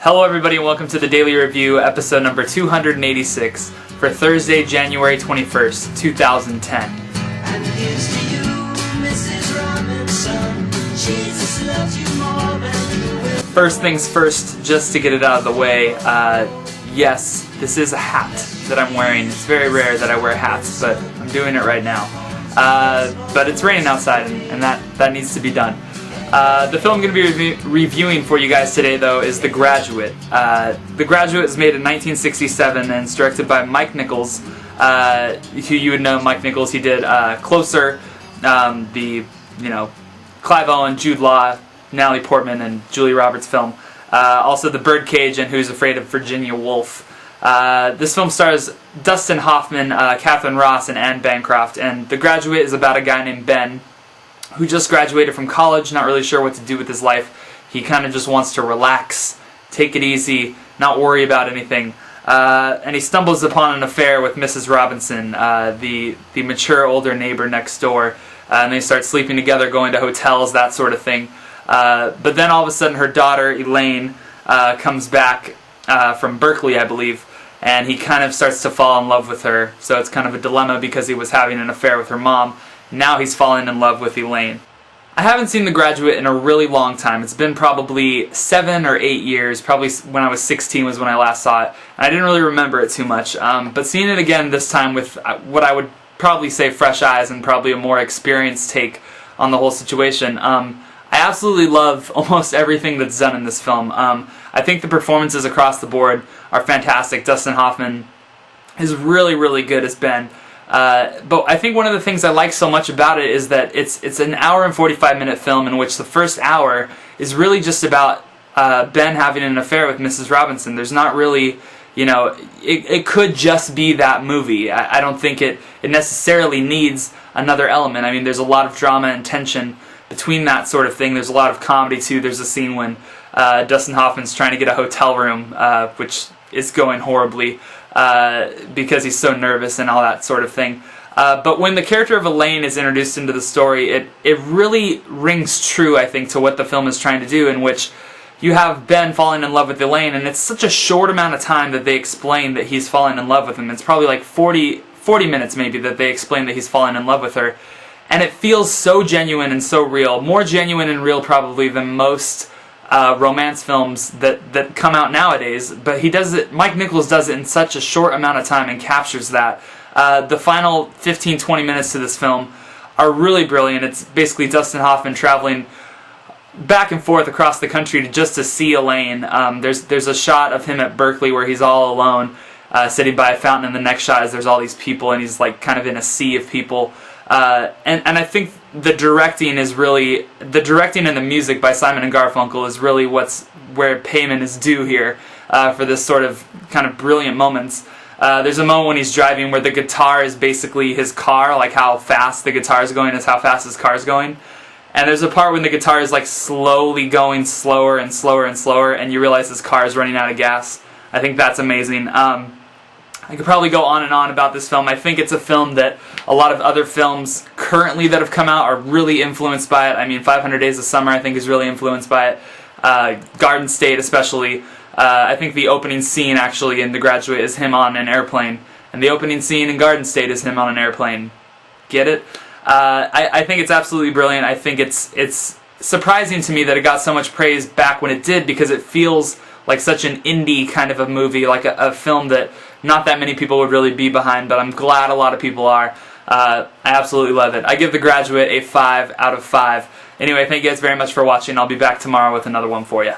Hello everybody and welcome to the Daily Review, episode number 286 for Thursday, January 21st, 2010. And here's to you, Mrs. Robinson. Jesus loves you more than you will. First things first, just to get it out of the way, yes, this is a hat that I'm wearing. It's very rare that I wear hats, but I'm doing it right now. But it's raining outside and that needs to be done. The film I'm going to be reviewing for you guys today, though, is The Graduate. The Graduate was made in 1967 and it's directed by Mike Nichols. Who you would know Mike Nichols. He did Closer, Clive Owen, Jude Law, Natalie Portman, and Julia Roberts film. Also The Birdcage and Who's Afraid of Virginia Woolf. This film stars Dustin Hoffman, Catherine Ross, and Anne Bancroft. And The Graduate is about a guy named Ben who just graduated from college, not really sure what to do with his life. He kind of just wants to relax, take it easy, not worry about anything. And he stumbles upon an affair with Mrs. Robinson, the mature older neighbor next door. And they start sleeping together, going to hotels, that sort of thing. But then all of a sudden her daughter, Elaine, comes back from Berkeley, I believe, and he kind of starts to fall in love with her. So it's kind of a dilemma because he was having an affair with her mom. Now he's falling in love with Elaine. I haven't seen The Graduate in a really long time. It's been probably 7 or 8 years. Probably when I was 16 was when I last saw it. And I didn't really remember it too much. But seeing it again this time with what I would probably say fresh eyes and probably a more experienced take on the whole situation, I absolutely love almost everything that's done in this film. I think the performances across the board are fantastic. Dustin Hoffman is really, really good as Ben. But I think one of the things I like so much about it is that it's an hour and 45-minute film in which the first hour is really just about Ben having an affair with Mrs. Robinson. There's not really, it could just be that movie. I don't think it necessarily needs another element. I mean, there's a lot of drama and tension between that sort of thing. There's a lot of comedy too. There's a scene when Dustin Hoffman's trying to get a hotel room, which is going horribly. Because he's so nervous and all that sort of thing. But when the character of Elaine is introduced into the story, it really rings true, I think, to what the film is trying to do, in which you have Ben falling in love with Elaine, and it's such a short amount of time that they explain that he's falling in love with him. It's probably like 40 minutes maybe that they explain that he's falling in love with her. And it feels so genuine and so real. More genuine and real probably than most romance films that come out nowadays, but he does it. Mike Nichols does it in such a short amount of time and captures that. The final 15-20 minutes to this film are really brilliant. It's basically Dustin Hoffman traveling back and forth across the country just to see Elaine. There's a shot of him at Berkeley where he's all alone, sitting by a fountain, and the next shot is there's all these people, and he's like kind of in a sea of people. And I think the directing and the music by Simon & Garfunkel is really where payment is due here for this sort of kind of brilliant moments. There's a moment when he's driving where the guitar is basically his car, like how fast the guitar is going is how fast his car is going. And there's a part when the guitar is like slowly going slower and slower and slower, and you realize his car is running out of gas. I think that's amazing. I could probably go on and on about this film. I think it's a film that a lot of other films currently that have come out are really influenced by it. I mean, 500 Days of Summer, I think, is really influenced by it. Garden State, especially. I think the opening scene, actually, in The Graduate is him on an airplane. And the opening scene in Garden State is him on an airplane. Get it? I think it's absolutely brilliant. I think it's surprising to me that it got so much praise back when it did, because it feels like such an indie kind of a movie, like a film that not that many people would really be behind, but I'm glad a lot of people are. I absolutely love it. I give The Graduate a 5 out of 5. Anyway, thank you guys very much for watching. I'll be back tomorrow with another one for you.